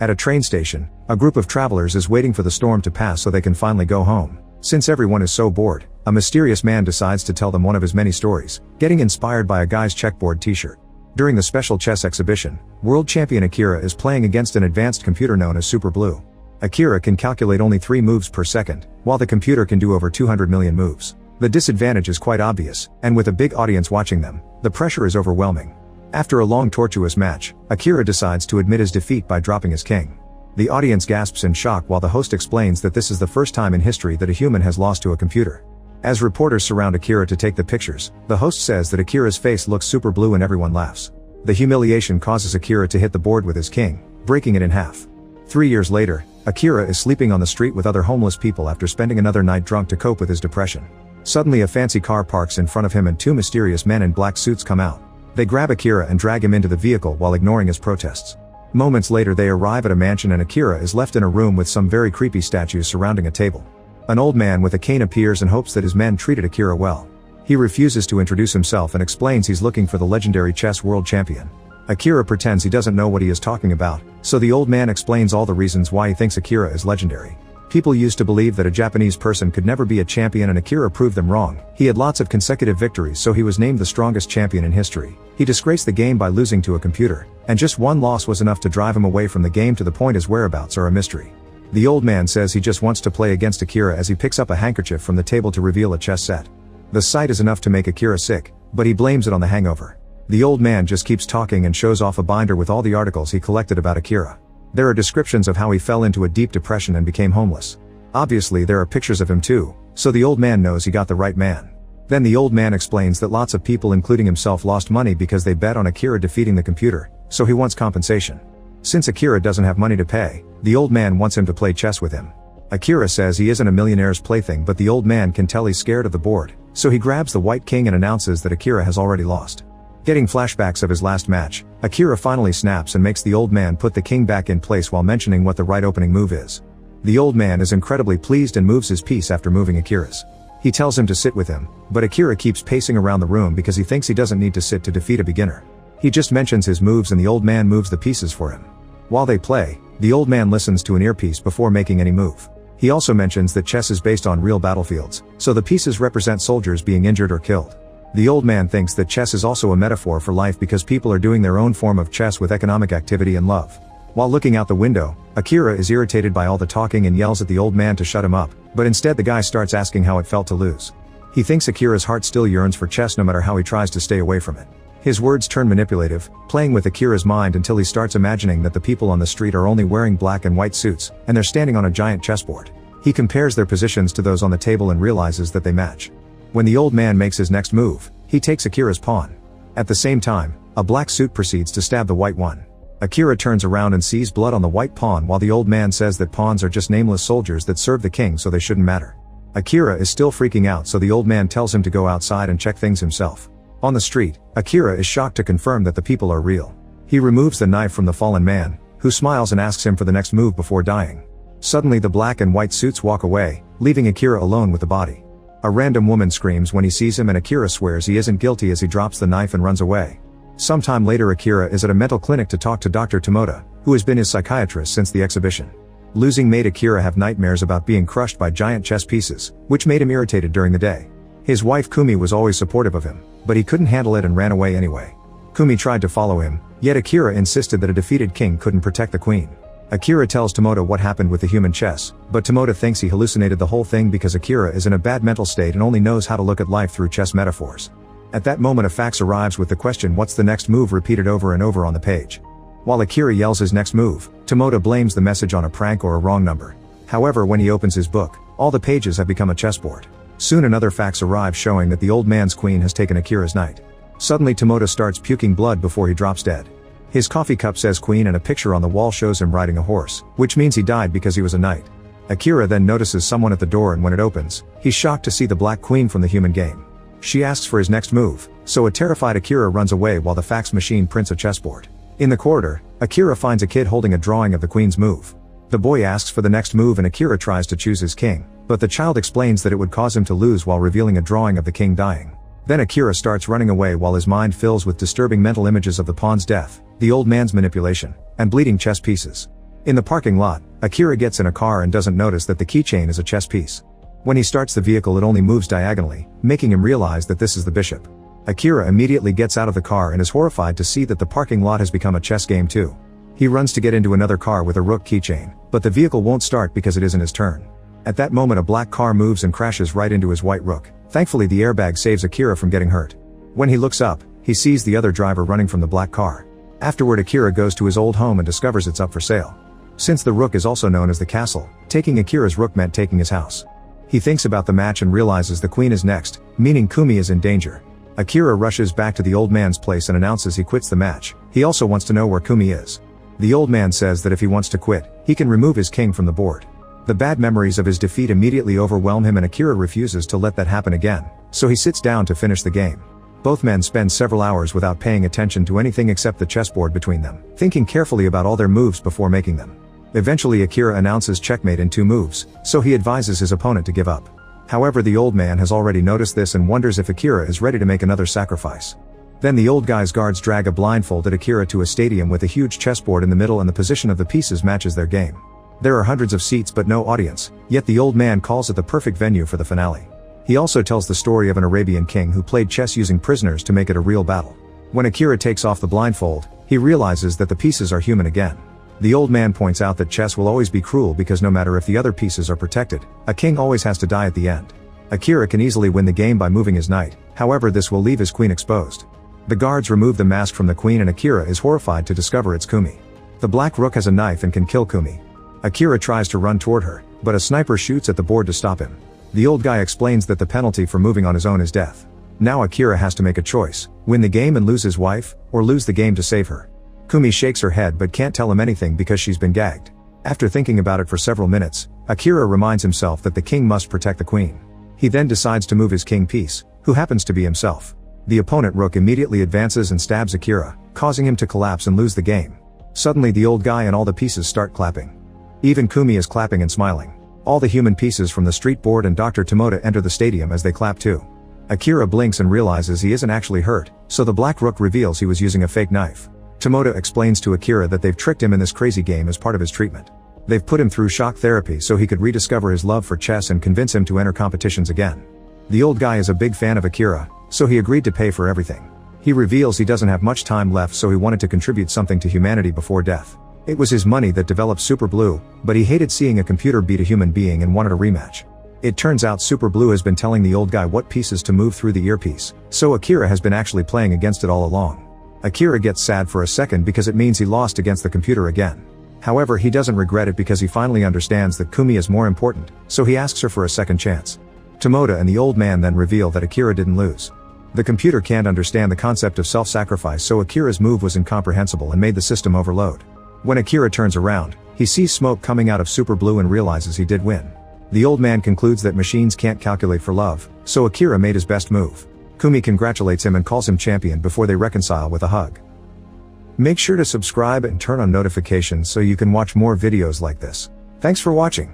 At a train station, a group of travelers is waiting for the storm to pass so they can finally go home. Since everyone is so bored, a mysterious man decides to tell them one of his many stories, getting inspired by a guy's checkboard t-shirt. During the special chess exhibition, world champion Akira is playing against an advanced computer known as Super Blue. Akira can calculate only 3 moves per second, while the computer can do over 200 million moves. The disadvantage is quite obvious, and with a big audience watching them, the pressure is overwhelming. After a long tortuous match, Akira decides to admit his defeat by dropping his king. The audience gasps in shock while the host explains that this is the first time in history that a human has lost to a computer. As reporters surround Akira to take the pictures, the host says that Akira's face looks super blue and everyone laughs. The humiliation causes Akira to hit the board with his king, breaking it in half. 3 years later, Akira is sleeping on the street with other homeless people after spending another night drunk to cope with his depression. Suddenly a fancy car parks in front of him and 2 mysterious men in black suits come out. They grab Akira and drag him into the vehicle while ignoring his protests. Moments later they arrive at a mansion and Akira is left in a room with some very creepy statues surrounding a table. An old man with a cane appears and hopes that his men treated Akira well. He refuses to introduce himself and explains he's looking for the legendary chess world champion. Akira pretends he doesn't know what he is talking about, so the old man explains all the reasons why he thinks Akira is legendary. People used to believe that a Japanese person could never be a champion and Akira proved them wrong. He had lots of consecutive victories so he was named the strongest champion in history. He disgraced the game by losing to a computer, and just one loss was enough to drive him away from the game to the point his whereabouts are a mystery. The old man says he just wants to play against Akira as he picks up a handkerchief from the table to reveal a chess set. The sight is enough to make Akira sick, but he blames it on the hangover. The old man just keeps talking and shows off a binder with all the articles he collected about Akira. There are descriptions of how he fell into a deep depression and became homeless. Obviously there are pictures of him too, so the old man knows he got the right man. Then the old man explains that lots of people including himself lost money because they bet on Akira defeating the computer, so he wants compensation. Since Akira doesn't have money to pay, the old man wants him to play chess with him. Akira says he isn't a millionaire's plaything but the old man can tell he's scared of the board, so he grabs the white king and announces that Akira has already lost. Getting flashbacks of his last match, Akira finally snaps and makes the old man put the king back in place while mentioning what the right opening move is. The old man is incredibly pleased and moves his piece after moving Akira's. He tells him to sit with him, but Akira keeps pacing around the room because he thinks he doesn't need to sit to defeat a beginner. He just mentions his moves and the old man moves the pieces for him. While they play, the old man listens to an earpiece before making any move. He also mentions that chess is based on real battlefields, so the pieces represent soldiers being injured or killed. The old man thinks that chess is also a metaphor for life because people are doing their own form of chess with economic activity and love. While looking out the window, Akira is irritated by all the talking and yells at the old man to shut him up, but instead the guy starts asking how it felt to lose. He thinks Akira's heart still yearns for chess no matter how he tries to stay away from it. His words turn manipulative, playing with Akira's mind until he starts imagining that the people on the street are only wearing black and white suits, and they're standing on a giant chessboard. He compares their positions to those on the table and realizes that they match. When the old man makes his next move, he takes Akira's pawn. At the same time, a black suit proceeds to stab the white one. Akira turns around and sees blood on the white pawn while the old man says that pawns are just nameless soldiers that serve the king so they shouldn't matter. Akira is still freaking out so the old man tells him to go outside and check things himself. On the street, Akira is shocked to confirm that the people are real. He removes the knife from the fallen man, who smiles and asks him for the next move before dying. Suddenly the black and white suits walk away, leaving Akira alone with the body. A random woman screams when he sees him and Akira swears he isn't guilty as he drops the knife and runs away. Sometime later Akira is at a mental clinic to talk to Dr. Tomoda, who has been his psychiatrist since the exhibition. Losing made Akira have nightmares about being crushed by giant chess pieces, which made him irritated during the day. His wife Kumi was always supportive of him, but he couldn't handle it and ran away anyway. Kumi tried to follow him, yet Akira insisted that a defeated king couldn't protect the queen. Akira tells Tomoda what happened with the human chess, but Tomoda thinks he hallucinated the whole thing because Akira is in a bad mental state and only knows how to look at life through chess metaphors. At that moment a fax arrives with the question "what's the next move?" repeated over and over on the page. While Akira yells his next move, Tomoda blames the message on a prank or a wrong number. However, when he opens his book, all the pages have become a chessboard. Soon another fax arrives showing that the old man's queen has taken Akira's knight. Suddenly Tomoda starts puking blood before he drops dead. His coffee cup says queen and a picture on the wall shows him riding a horse, which means he died because he was a knight. Akira then notices someone at the door and when it opens, he's shocked to see the black queen from the human game. She asks for his next move, so a terrified Akira runs away while the fax machine prints a chessboard. In the corridor, Akira finds a kid holding a drawing of the queen's move. The boy asks for the next move and Akira tries to choose his king, but the child explains that it would cause him to lose while revealing a drawing of the king dying. Then Akira starts running away while his mind fills with disturbing mental images of the pawn's death, the old man's manipulation, and bleeding chess pieces. In the parking lot, Akira gets in a car and doesn't notice that the keychain is a chess piece. When he starts the vehicle, it only moves diagonally, making him realize that this is the bishop. Akira immediately gets out of the car and is horrified to see that the parking lot has become a chess game too. He runs to get into another car with a rook keychain, but the vehicle won't start because it isn't his turn. At that moment, a black car moves and crashes right into his white rook. Thankfully, the airbag saves Akira from getting hurt. When he looks up, he sees the other driver running from the black car. Afterward, Akira goes to his old home and discovers it's up for sale. Since the rook is also known as the castle, taking Akira's rook meant taking his house. He thinks about the match and realizes the queen is next, meaning Kumi is in danger. Akira rushes back to the old man's place and announces he quits the match. He also wants to know where Kumi is. The old man says that if he wants to quit, he can remove his king from the board. The bad memories of his defeat immediately overwhelm him and Akira refuses to let that happen again, so he sits down to finish the game. Both men spend several hours without paying attention to anything except the chessboard between them, thinking carefully about all their moves before making them. Eventually, Akira announces checkmate in 2 moves, so he advises his opponent to give up. However, the old man has already noticed this and wonders if Akira is ready to make another sacrifice. Then the old guy's guards drag a blindfolded Akira to a stadium with a huge chessboard in the middle and the position of the pieces matches their game. There are hundreds of seats but no audience, yet the old man calls it the perfect venue for the finale. He also tells the story of an Arabian king who played chess using prisoners to make it a real battle. When Akira takes off the blindfold, he realizes that the pieces are human again. The old man points out that chess will always be cruel because no matter if the other pieces are protected, a king always has to die at the end. Akira can easily win the game by moving his knight, however this will leave his queen exposed. The guards remove the mask from the queen and Akira is horrified to discover it's Kumi. The black rook has a knife and can kill Kumi. Akira tries to run toward her, but a sniper shoots at the board to stop him. The old guy explains that the penalty for moving on his own is death. Now Akira has to make a choice, win the game and lose his wife, or lose the game to save her. Kumi shakes her head but can't tell him anything because she's been gagged. After thinking about it for several minutes, Akira reminds himself that the king must protect the queen. He then decides to move his king piece, who happens to be himself. The opponent rook immediately advances and stabs Akira, causing him to collapse and lose the game. Suddenly the old guy and all the pieces start clapping. Even Kumi is clapping and smiling. All the human pieces from the street board and Dr. Tomoda enter the stadium as they clap too. Akira blinks and realizes he isn't actually hurt, so the black rook reveals he was using a fake knife. Tomoda explains to Akira that they've tricked him in this crazy game as part of his treatment. They've put him through shock therapy so he could rediscover his love for chess and convince him to enter competitions again. The old guy is a big fan of Akira, so he agreed to pay for everything. He reveals he doesn't have much time left, so he wanted to contribute something to humanity before death. It was his money that developed Super Blue, but he hated seeing a computer beat a human being and wanted a rematch. It turns out Super Blue has been telling the old guy what pieces to move through the earpiece, so Akira has been actually playing against it all along. Akira gets sad for a second because it means he lost against the computer again. However, he doesn't regret it because he finally understands that Kumi is more important, so he asks her for a second chance. Tomoda and the old man then reveal that Akira didn't lose. The computer can't understand the concept of self-sacrifice, so Akira's move was incomprehensible and made the system overload. When Akira turns around, he sees smoke coming out of Super Blue and realizes he did win. The old man concludes that machines can't calculate for love, so Akira made his best move. Kumi congratulates him and calls him champion before they reconcile with a hug. Make sure to subscribe and turn on notifications so you can watch more videos like this. Thanks for watching.